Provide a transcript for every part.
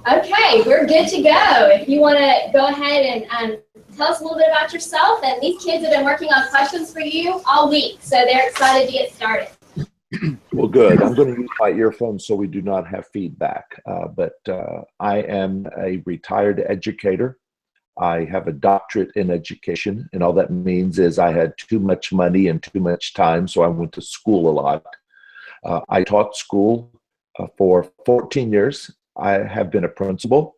Okay, we're good to go. If you want to go ahead and tell us a little bit about yourself. And these kids have been working on questions for you all week, so they're excited to get started. Well, good. I'm going to use my earphones so we do not have feedback. But I am a retired educator. I have a doctorate in education, and all that means is I had too much money and too much time, so I went to school a lot. I taught school for 14 years. I have been a principal.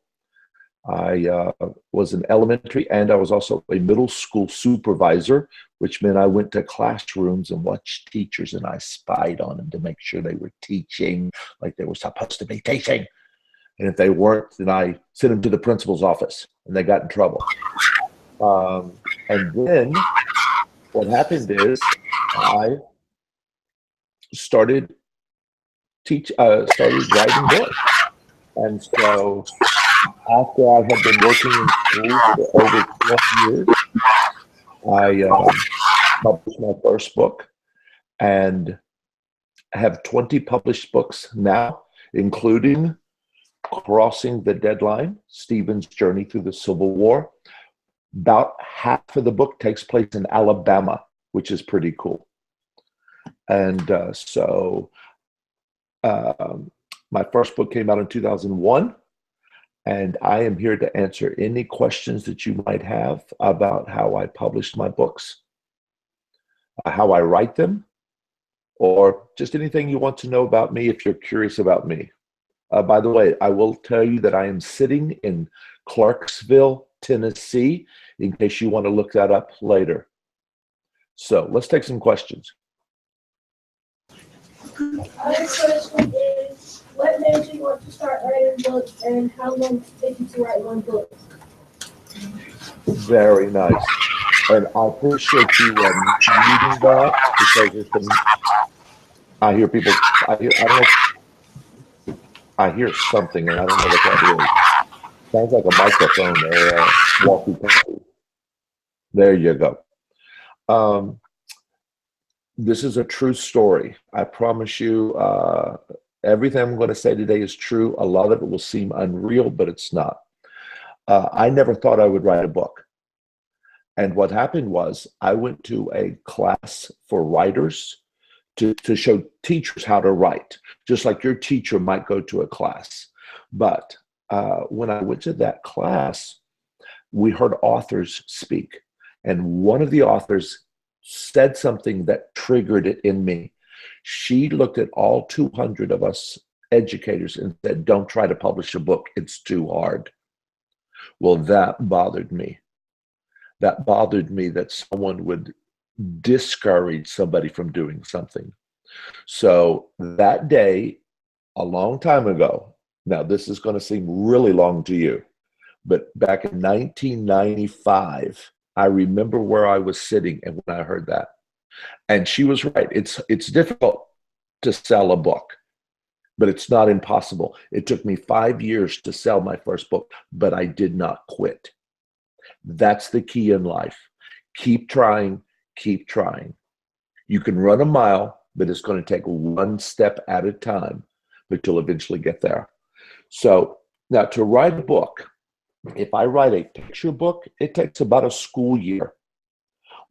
I was an elementary, and I was also a middle school supervisor, which meant I went to classrooms and watched teachers, and I spied on them to make sure they were teaching like they were supposed to be teaching. And if they weren't, then I sent them to the principal's office, and they got in trouble. And then what happened is I started started writing books. And so after I had been working in school for over 12 years, I published my first book and have 20 published books now, including Crossing the Deadline, Stephen's Journey Through the Civil War. About half of the book takes place in Alabama, which is pretty cool. And my first book came out in 2001, and I am here to answer any questions that you might have about how I published my books, how I write them, or just anything you want to know about me if you're curious about me. By the way, I will tell you that I am sitting in Clarksville, Tennessee, in case you want to look that up later. So let's take some questions. Our question is, what made you want to start writing books, and how long did it take you to write one book? Very nice. And I appreciate you reading that, because it's been, I hear people, I hear something, and I don't know what that is. Sounds like a microphone or a walkie-talkie. There you go. This is a true story. I promise you, everything I'm going to say today is true. A lot of it will seem unreal, but it's not. I never thought I would write a book. And what happened was I went to a class for writers to show teachers how to write, just like your teacher might go to a class. But when I went to that class, we heard authors speak. And one of the authors said something that triggered it in me. She looked at all 200 of us educators and said, "Don't try to publish a book. It's too hard." Well, that bothered me. That bothered me that someone would discourage somebody from doing something. So that day, a long time ago, now this is going to seem really long to you, but back in 1995, I remember where I was sitting and when I heard that. And she was right. It's difficult to sell a book, but it's not impossible. It took me 5 years to sell my first book, but I did not quit. That's the key in life. Keep trying, keep trying. You can run a mile, but it's going to take one step at a time, but you'll eventually get there. So now to write a book, if I write a picture book, it takes about a school year.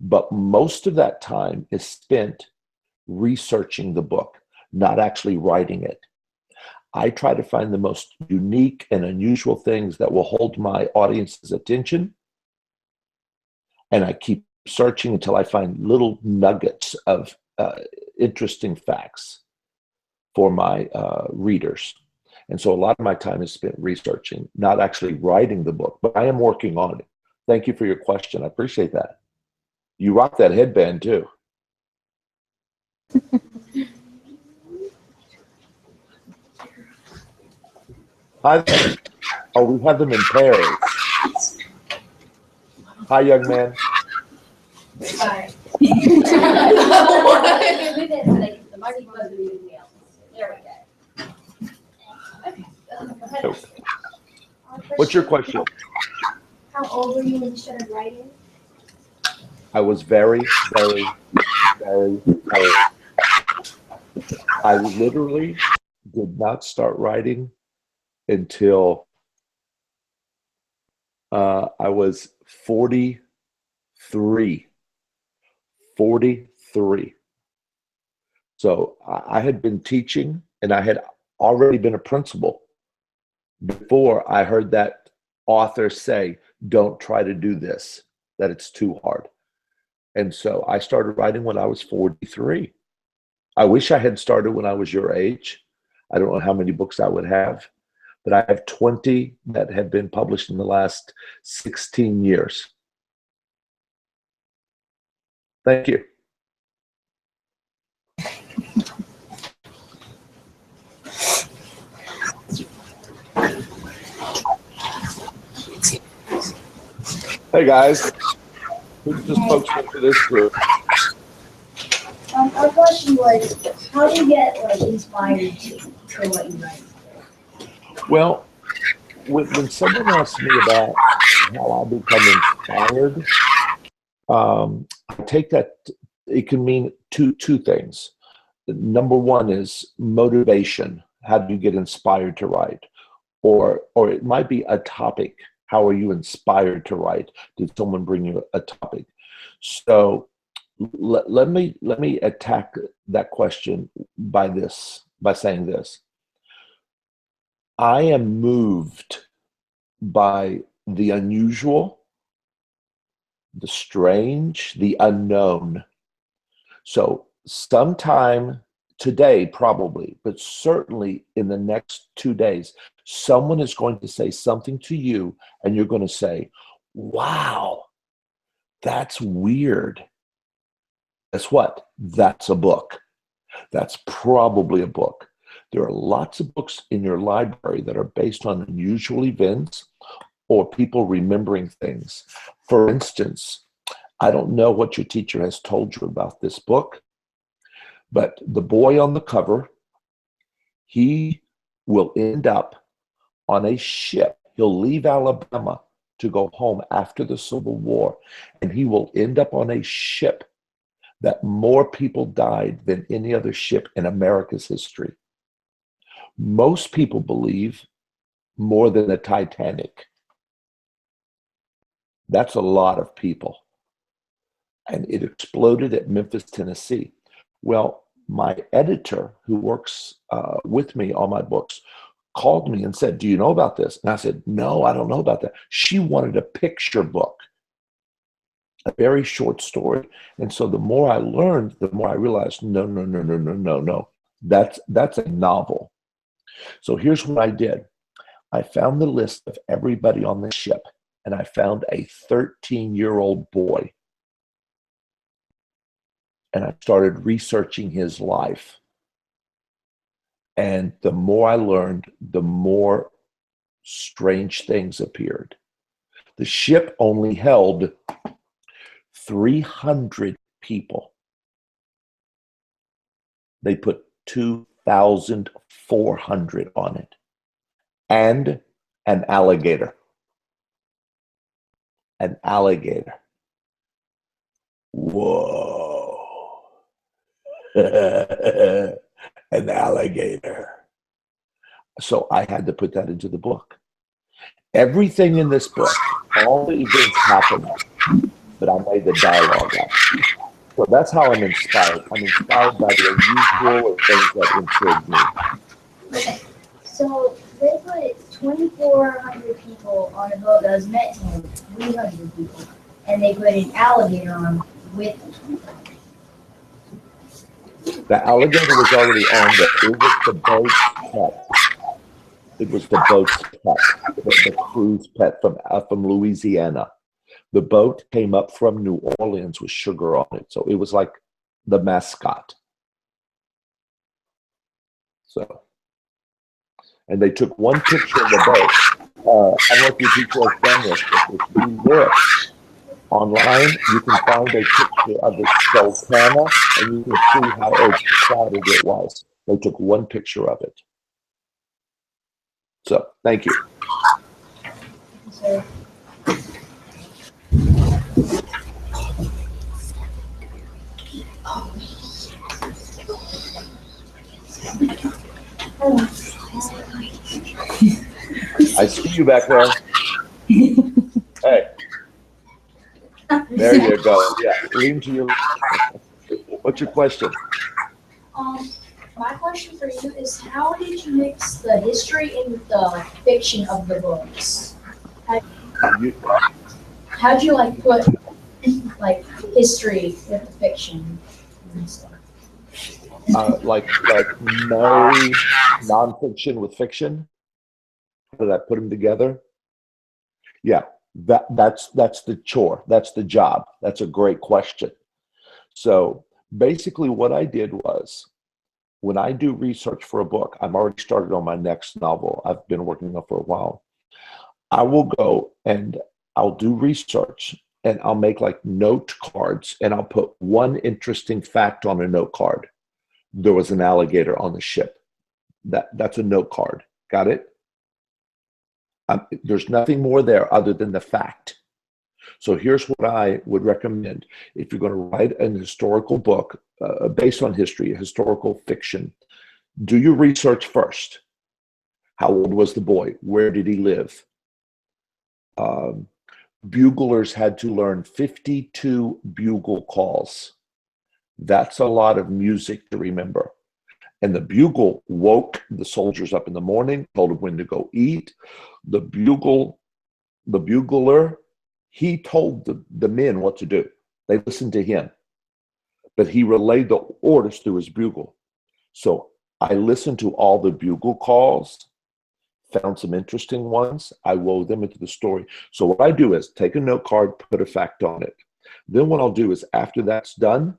But most of that time is spent researching the book, not actually writing it. I try to find the most unique and unusual things that will hold my audience's attention. And I keep searching until I find little nuggets of interesting facts for my readers. And so a lot of my time is spent researching, not actually writing the book, but I am working on it. Thank you for your question. I appreciate that. You rock that headband too. Hi there. Oh, we have them in pairs. Hi, young man. Sorry. There we go. What's your question? How old were you when you started writing? I was very, very, very old. I literally did not start writing until I was 43. 43. So I had been teaching, and I had already been a principal before I heard that author say, don't try to do this, that it's too hard. And so I started writing when I was 43. I wish I had started when I was your age. I don't know how many books I would have, but I have 20 that have been published in the last 16 years. Thank you. Hey guys, who just folks into this group? Our question was, how do you get inspired to what you write? Well, when someone asks me about how I become inspired, I take that, it can mean two things. Number one is motivation. How do you get inspired to write? Or it might be a topic. How are you inspired to write? Did someone bring you a topic? So let me attack that question by saying this. I am moved by the unusual, the strange, the unknown. So sometime today, probably, but certainly in the next 2 days, someone is going to say something to you and you're going to say, wow, that's weird. Guess what? That's a book. That's probably a book. There are lots of books in your library that are based on unusual events or people remembering things. For instance, I don't know what your teacher has told you about this book, but the boy on the cover, he will end up on a ship. He'll leave Alabama to go home after the Civil War, and he will end up on a ship that more people died than any other ship in America's history. Most people believe more than the Titanic. That's a lot of people. And it exploded at Memphis, Tennessee. Well, my editor, who works with me on my books, called me and said, do you know about this? And I said, no, I don't know about that. She wanted a picture book, a very short story. And so the more I learned, the more I realized, no. That's a novel. So here's what I did. I found the list of everybody on the ship, and I found a 13-year-old boy. And I started researching his life. And the more I learned, the more strange things appeared. The ship only held 300 people. They put 2,400 on it. And an alligator. An alligator. Whoa. An alligator. So I had to put that into the book. Everything in this book, all the events happened, but I made the dialogue up. So that's how I'm inspired. I'm inspired by the unusual or things that intrigued me. Okay, so they put 2,400 people on a boat that was meant to have 300 people, and they put an alligator on with them. The alligator was already on there. It was the boat's pet. It was the boat's pet, the cruise pet from Louisiana. The boat came up from New Orleans with sugar on it. So it was like the mascot. So, and they took one picture of the boat. I don't know if your people have done this, but if you look online, you can find a picture of the sultana, and you can see how excited it was. They took one picture of it. So, thank you. So, I see you back there. There you go. Yeah, lean to your. What's your question? Um, my question for you is, how did you mix the history and the fiction of the books? You, How'd you like put like history with the fiction and stuff? like no nonfiction with fiction. How did I put them together? Yeah, that's the chore. That's the job. That's a great question. So basically, what I did was when I do research for a book, I'm already started on my next novel. I've been working on it for a while. I will go and I'll do research and I'll make like note cards and I'll put one interesting fact on a note card. There was an alligator on the ship. That's a note card. Got it? There's nothing more there other than the fact. So here's what I would recommend. If you're going to write an historical book based on history, historical fiction, do your research first. How old was the boy? Where did he live? Buglers had to learn 52 bugle calls. That's a lot of music to remember. And the bugle woke the soldiers up in the morning, told them when to go eat. The bugler, he told the men what to do. They listened to him, but he relayed the orders through his bugle. So I listened to all the bugle calls, found some interesting ones. I wove them into the story. So what I do is take a note card, put a fact on it. Then what I'll do is after that's done,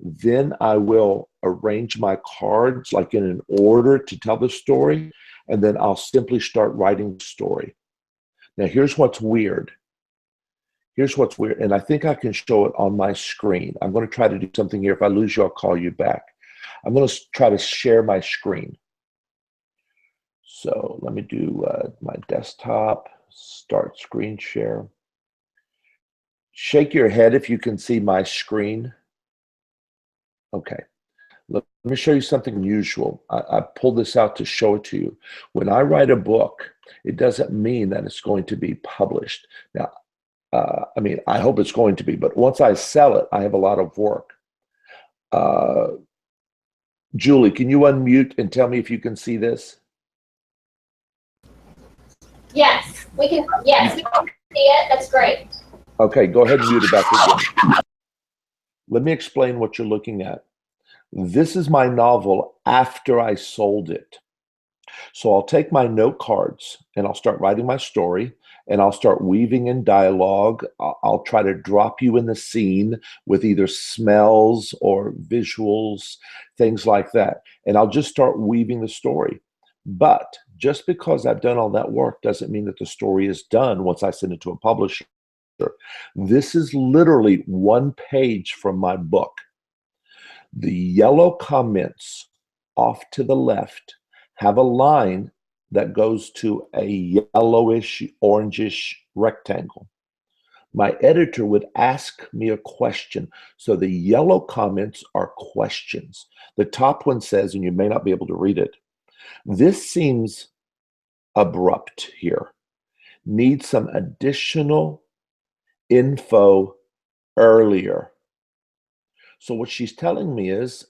then I will arrange my cards like in an order to tell the story, and then I'll simply start writing the story. Now, here's what's weird. Here's what's weird, and I think I can show it on my screen. I'm going to try to do something here. If I lose you, I'll call you back. I'm going to try to share my screen. So let me do my desktop, start screen share. Shake your head if you can see my screen. Okay, let me show you something unusual. I pulled this out to show it to you. When I write a book, it doesn't mean that it's going to be published. Now, I mean, I hope it's going to be, but once I sell it, I have a lot of work. Julie, can you unmute and tell me if you can see this? Yes, we can. Yes, we can see it. That's great. Okay, go ahead and mute it back again. Let me explain what you're looking at. This is my novel after I sold it. So I'll take my note cards and I'll start writing my story and I'll start weaving in dialogue. I'll try to drop you in the scene with either smells or visuals, things like that. And I'll just start weaving the story. But just because I've done all that work doesn't mean that the story is done once I send it to a publisher. This is literally one page from my book. The yellow comments off to the left have a line that goes to a yellowish, orangish rectangle. My editor would ask me a question. So the yellow comments are questions. The top one says, and you may not be able to read it, this seems abrupt here. Need some additional info earlier. So what she's telling me is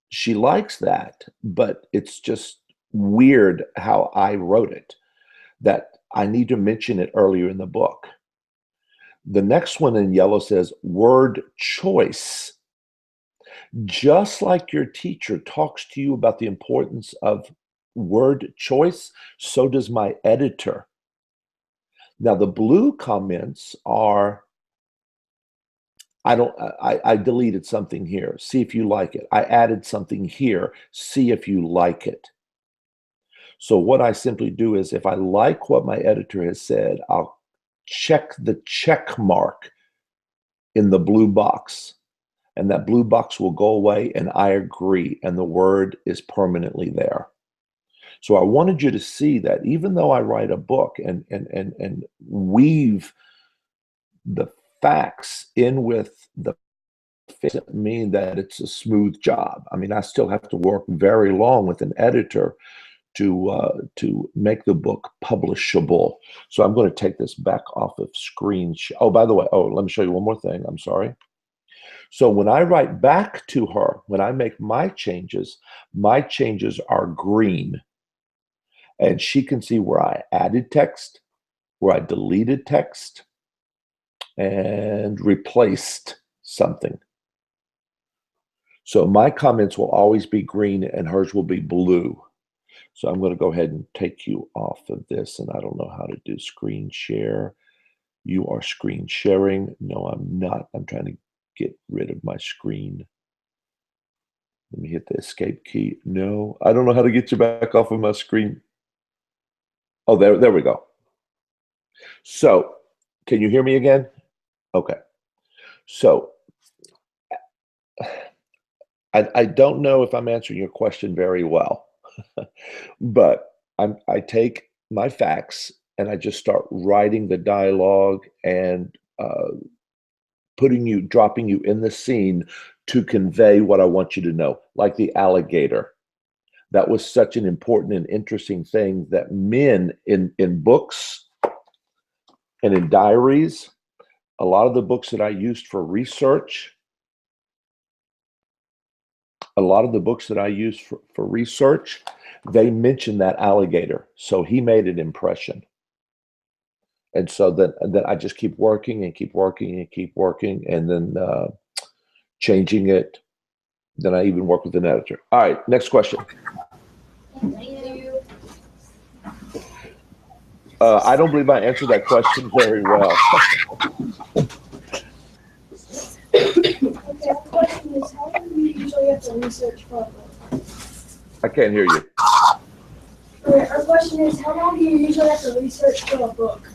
she likes that, but it's just weird how I wrote it, that I need to mention it earlier in the book. The next one in yellow says word choice. Just like your teacher talks to you about the importance of word choice, so does my editor. Now, the blue comments are, I deleted something here. See if you like it. I added something here. See if you like it. So what I simply do is if I like what my editor has said, I'll check the check mark in the blue box. And that blue box will go away and I agree. And the word is permanently there. So I wanted you to see that even though I write a book and weave the facts in with the doesn't mean that it's a smooth job. I mean, I still have to work very long with an editor to make the book publishable. So I'm going to take this back off of screen. Oh, by the way, let me show you one more thing. I'm sorry. So when I write back to her, when I make my changes are green. And she can see where I added text, where I deleted text, and replaced something. So my comments will always be green and hers will be blue. So I'm going to go ahead and take you off of this, and I don't know how to do screen share. You are screen sharing. No, I'm not. I'm trying to get rid of my screen. Let me hit the escape key. No, I don't know how to get you back off of my screen. Oh, there we go. So can you hear me again? Okay. So I don't know if I'm answering your question very well. But I take my facts and I just start writing the dialogue and dropping you in the scene to convey what I want you to know, like the alligator. That was such an important and interesting thing that men in books and in diaries, a lot of the books that I used for research, they mentioned that alligator. So he made an impression. And so then I just keep working and keep working and keep working, and then changing it. Then I even work with an editor. All right, next question. Thank you. I don't believe I answered that question very well. Okay, our question is, how long do you usually have to research for a book? I can't hear you. Okay, our question is, how long do you usually have to research for a book?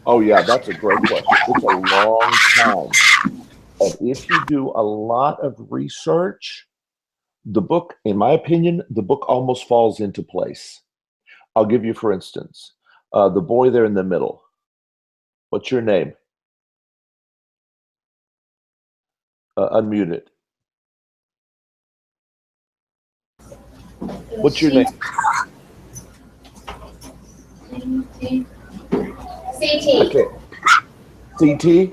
Oh yeah, that's a great question. It's a long time. And if you do a lot of research, the book, in my opinion, the book almost falls into place. I'll give you, for instance, the boy there in the middle. What's your name? Unmute it. What's your name? CT. Okay. CT?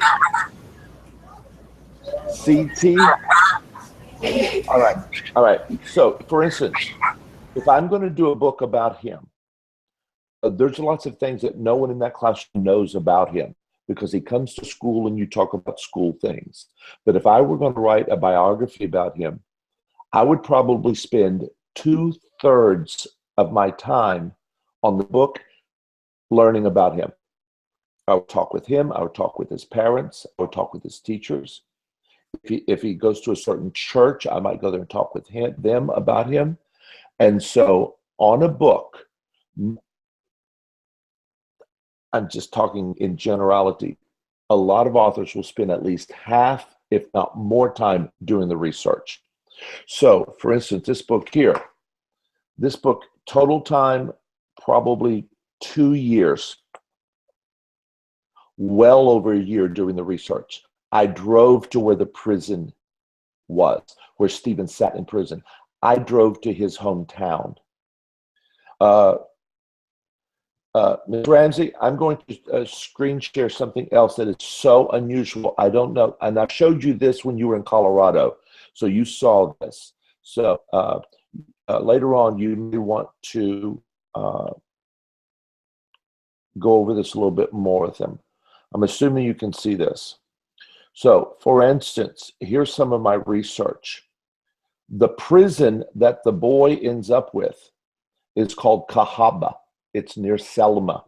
CT? All right. So, for instance, if I'm going to do a book about him, there's lots of things that no one in that classroom knows about him because he comes to school and you talk about school things. But if I were going to write a biography about him, I would probably spend 2/3 of my time on the book learning about him. I would talk with him. I would talk with his parents. I would talk with his teachers. If he goes to a certain church, I might go there and talk with them about him. And so on a book, I'm just talking in generality, a lot of authors will spend at least half, if not more time doing the research. So for instance, this book, total time, probably 2 years, well over a year doing the research. I drove to where the prison was, where Stephen sat in prison. I drove to his hometown. Ms. Ramsey, I'm going to screen share something else that is so unusual. I don't know, and I showed you this when you were in Colorado, so you saw this. So later on, you may want to go over this a little bit more with them. I'm assuming you can see this. So, for instance, here's some of my research. The prison that the boy ends up with is called Cahaba. It's near Selma.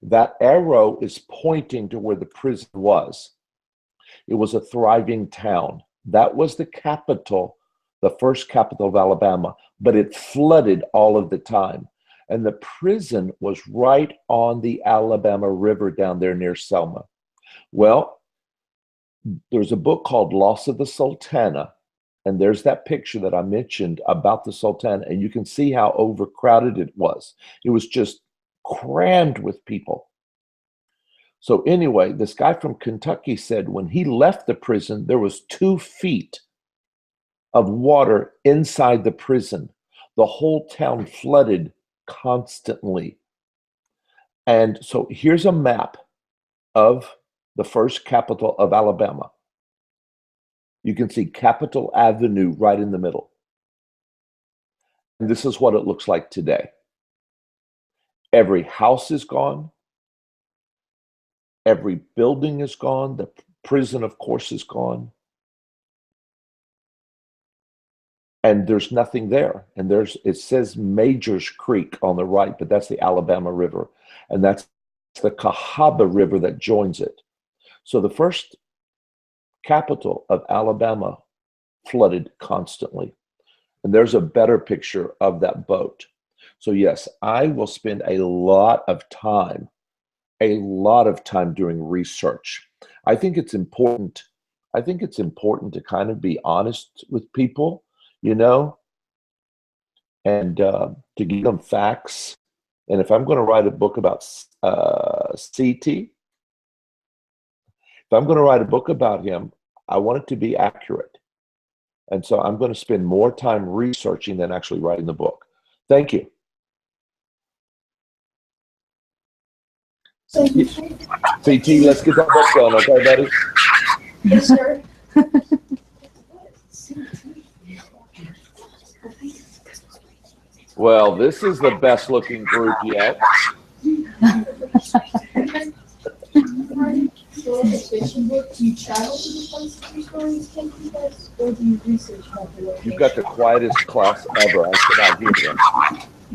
That arrow is pointing to where the prison was. It was a thriving town. That was the capital, the first capital of Alabama, but it flooded all of the time. And the prison was right on the Alabama River down there near Selma. Well, there's a book called Loss of the Sultana, and there's that picture that I mentioned about the Sultana, and you can see how overcrowded it was. It was just crammed with people. So anyway, this guy from Kentucky said when he left the prison, there was 2 feet of water inside the prison. The whole town flooded constantly. And so here's a map of the first capital of Alabama. You can see Capitol Avenue right in the middle. And this is what it looks like today. Every house is gone. Every building is gone. The prison, of course, is gone. And there's nothing there. And it says Majors Creek on the right, but that's the Alabama River. And that's the Cahaba River that joins it. So the first capital of Alabama flooded constantly. And there's a better picture of that boat. So yes, I will spend a lot of time doing research. I think it's important to kind of be honest with people, you know, and to give them facts. And if I'm going to write a book about CT, if I'm going to write a book about him, I want it to be accurate. And so I'm going to spend more time researching than actually writing the book. Thank you. So CT, let's get that book done, okay, buddy? yes, sir. Well, this is the best looking group yet. So in the fiction book, do you travel to the places your stories take you guys, or do you research about the location? You've got the quietest class ever. I cannot hear them.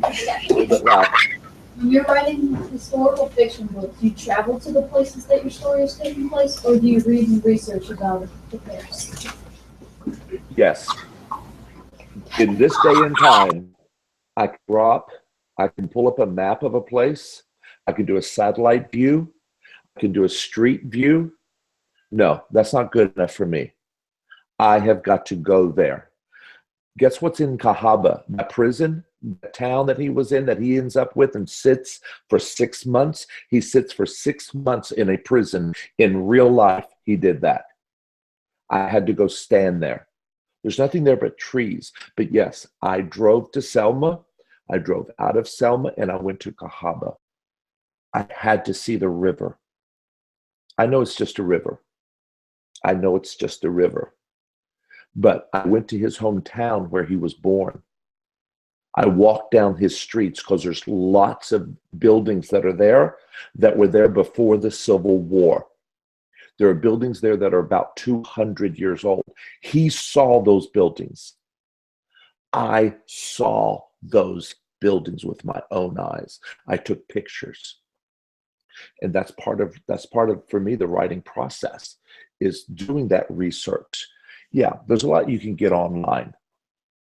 A little bit loud. When you're writing historical fiction books, do you travel to the places that your story is taking place, or do you read and research about the place? Yes. In this day and time, I can pull up a map of a place. I can do a satellite view. I can do a street view. No, that's not good enough for me. I have got to go there. Guess what's in Cahaba? The prison, the town that he was in, that he ends up with and sits for 6 months. He sits for 6 months in a prison. In real life, he did that. I had to go stand there. There's nothing there but trees. But yes, I drove to Selma. I drove out of Selma and I went to Cahaba. I had to see the river. I know it's just a river. I know it's just a river. But I went to his hometown where he was born. I walked down his streets because there's lots of buildings that are there that were there before the Civil War. There are buildings there that are about 200 years old. He saw those buildings. I saw those buildings with my own eyes. I took pictures. And that's part of for me the writing process is doing that research. Yeah, there's a lot you can get online.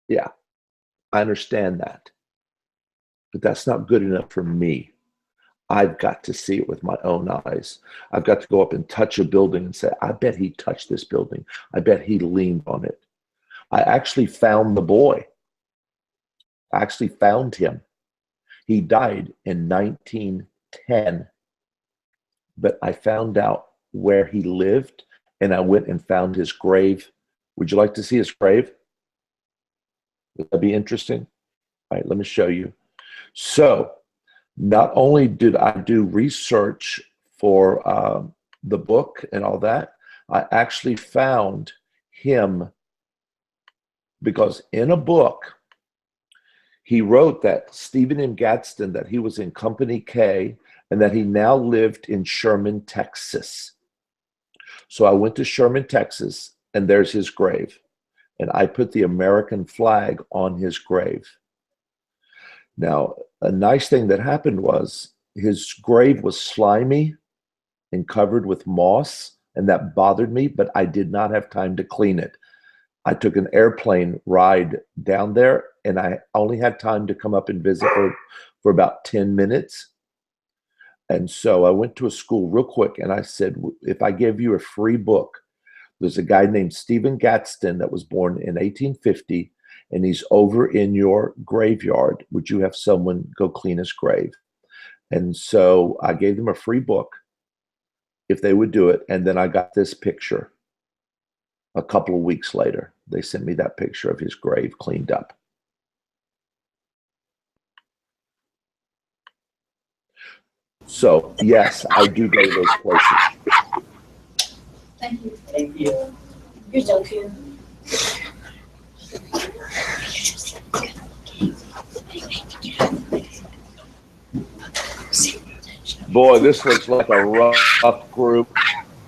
Yeah, I understand that. But that's not good enough for me. I've got to see it with my own eyes. I've got to go up and touch a building and say, I bet he touched this building. I bet he leaned on it. I actually found the boy. I actually found him. He died in 1910. But I found out where he lived, and I went and found his grave. Would you like to see his grave? Would that be interesting? All right, let me show you. So not only did I do research for the book and all that, I actually found him because in a book, he wrote that Stephen M. Gadsden, that he was in Company K, and that he now lived in Sherman, Texas. So I went to Sherman, Texas, and there's his grave. And I put the American flag on his grave. Now, a nice thing that happened was his grave was slimy and covered with moss, and that bothered me, but I did not have time to clean it. I took an airplane ride down there, and I only had time to come up and visit for about 10 minutes. And so I went to a school real quick and I said, if I gave you a free book, there's a guy named Stephen Gadsden that was born in 1850, and he's over in your graveyard. Would you have someone go clean his grave? And so I gave them a free book if they would do it. And then I got this picture a couple of weeks later. They sent me that picture of his grave cleaned up. So yes, I do go to those places. Thank you. Thank you. You're so cute. Boy, this looks like a rough group.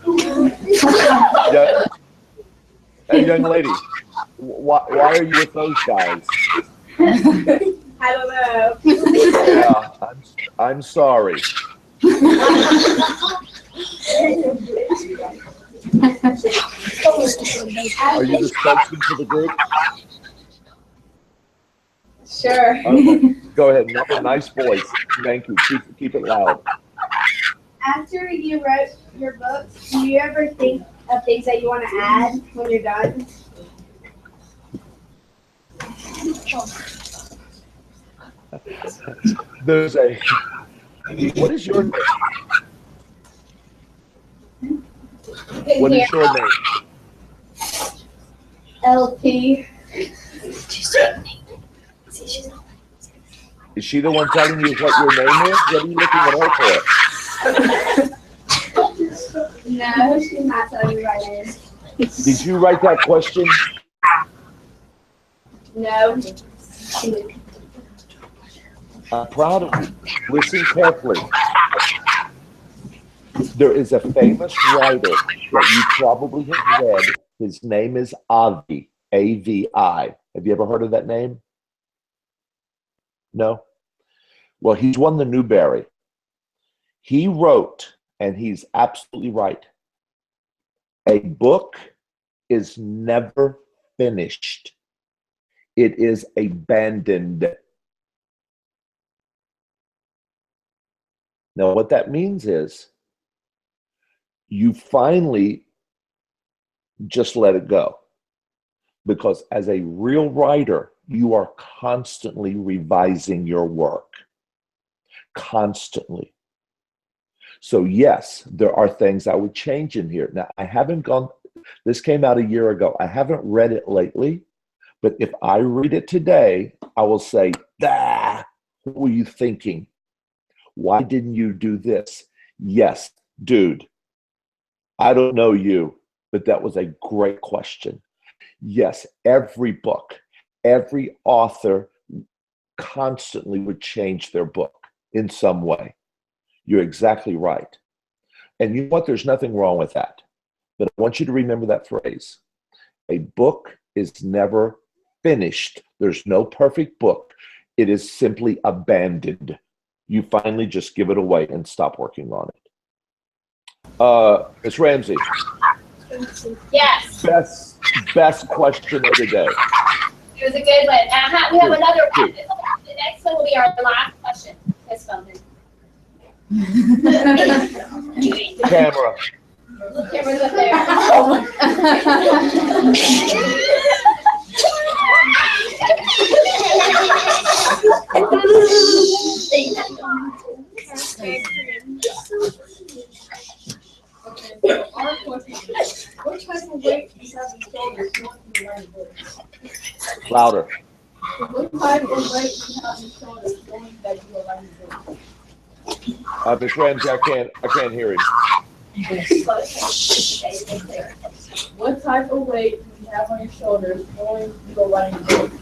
Yeah. Hey, young lady, why are you with those guys? I don't know. Yeah, I'm sorry. Are you the spokesman for the group? Sure. Okay. Go ahead. Nice voice. Thank you. Keep it loud. After you wrote your book, do you ever think of things that you want to add when you're done? There's a. What is your name? What is your name? LP. Is she the one telling you what your name is? What are you looking at her for? No, she's not telling me my name. Did you write that question? No. I'm proud of you. Listen carefully. There is a famous writer that you probably have read. His name is Avi, A-V-I. Have you ever heard of that name? No? Well, he's won the Newbery. He wrote, and he's absolutely right, a book is never finished. It is abandoned. Now, what that means is you finally just let it go. Because as a real writer, you are constantly revising your work. Constantly. So yes, there are things I would change in here. Now, I haven't gone, this came out a year ago. I haven't read it lately, but if I read it today, I will say, what were you thinking? Why didn't you do this? Yes, dude, I don't know you, but that was a great question. Yes, every book, every author constantly would change their book in some way. You're exactly right. And you know what? There's nothing wrong with that. But I want you to remember that phrase. A book is never finished. There's no perfect book. It is simply abandoned. You finally just give it away and stop working on it. Ms. Ramsey. Yes. Best question of the day. It was a good one. We have another one. The next one will be our last question. This one. Camera. Look, camera's up there. Our question is, what type of weight do you have in shoulders going to the right foot? Louder. What type of weight do you have in shoulders going that you are right foot? Ms. Ramsey, I can't hear him. What type of weight do you have on your shoulders going to your right foot?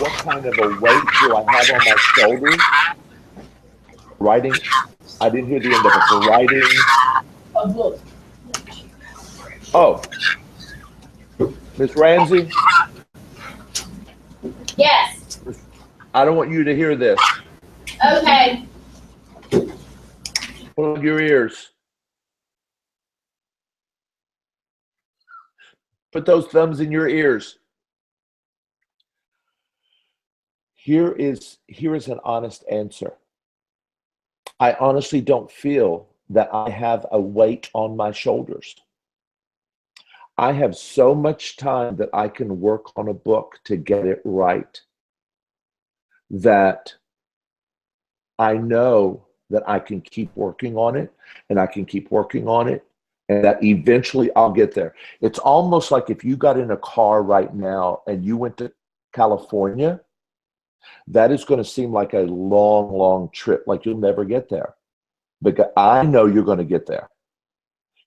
What kind of a weight do I have on my shoulders? Writing, I didn't hear the end of it. For writing. A book. Oh, Ms. Ramsey, Yes. I don't want you to hear this. Okay. Plug your ears. Put those thumbs in your ears. Here is an honest answer. I honestly don't feel that I have a weight on my shoulders. I have so much time that I can work on a book to get it right that I know that I can keep working on it and I can keep working on it and that eventually I'll get there. It's almost like if you got in a car right now and you went to California That is going to seem like a long, long trip, like you'll never get there. Because I know you're going to get there.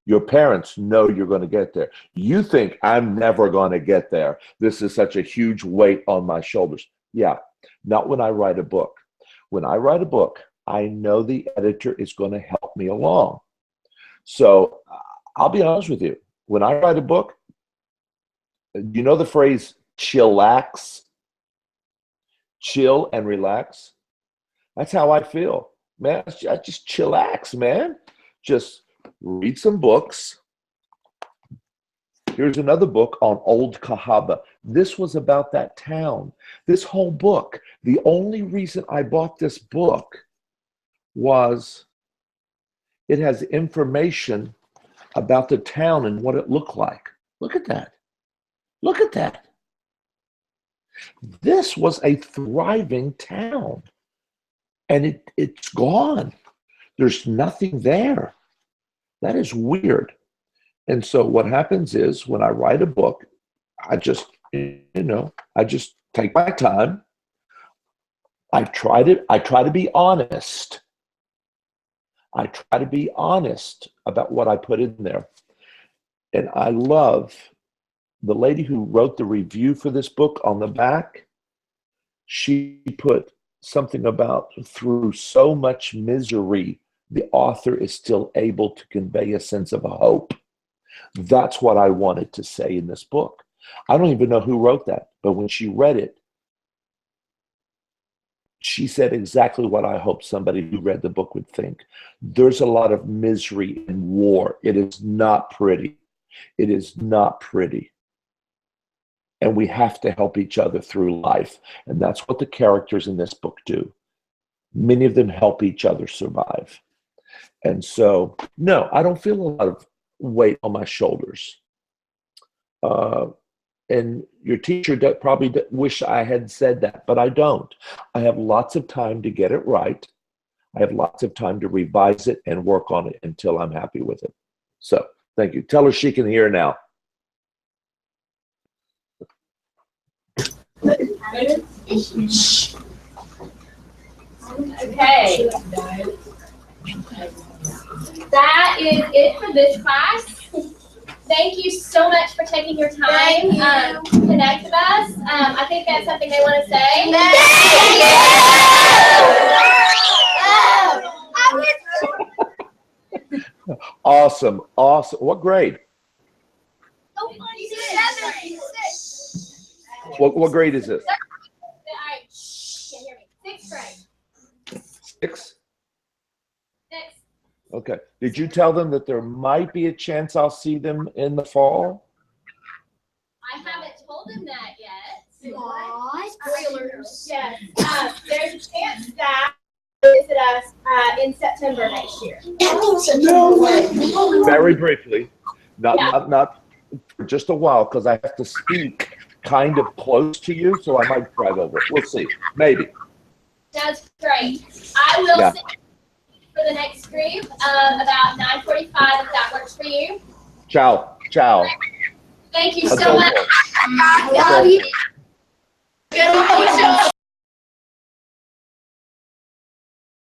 Your parents know you're going to get there. You think I'm never going to get there. This is such a huge weight on my shoulders. Yeah, not when I write a book. When I write a book, I know the editor is going to help me along. So I'll be honest with you. When I write a book, you know the phrase chillax? Chill and relax. That's how I feel. Man, I just chillax, man. Just read some books. Here's another book on Old Cahaba. This was about that town. This whole book, the only reason I bought this book was it has information about the town and what it looked like. Look at that. Look at that. This was a thriving town, and it's gone. There's nothing there. That is weird. And so what happens is when I write a book, I just take my time. I try to be honest. I try to be honest about what I put in there. And I love the lady who wrote the review for this book on the back. She put something about through so much misery, the author is still able to convey a sense of hope. That's what I wanted to say in this book. I don't even know who wrote that, but when she read it, she said exactly what I hope somebody who read the book would think. There's a lot of misery in war. It is not pretty. It is not pretty. And we have to help each other through life. And that's what the characters in this book do. Many of them help each other survive. And so, no, I don't feel a lot of weight on my shoulders. And your teacher probably wish I had said that, but I don't. I have lots of time to get it right. I have lots of time to revise it and work on it until I'm happy with it. So, thank you. Tell her she can hear now. Okay. That is it for this class. Thank you so much for taking your time to connect with us. I think that's something they want to say. Awesome. Awesome. What grade? What grade is this? Can't hear me. 6th grade. 6? 6. Okay. Did you tell them that there might be a chance I'll see them in the fall? I haven't told them that yet. Spoilers. Yes. There's a chance that visit us in September next year. No. Very briefly. Not for just a while, because I have to speak kind of close to you, so I might drive over. We'll see. Maybe. That's great. I will see you for the next group about 9:45 if that works for you. Ciao. Ciao. Thank you so much. Adulto. Love you.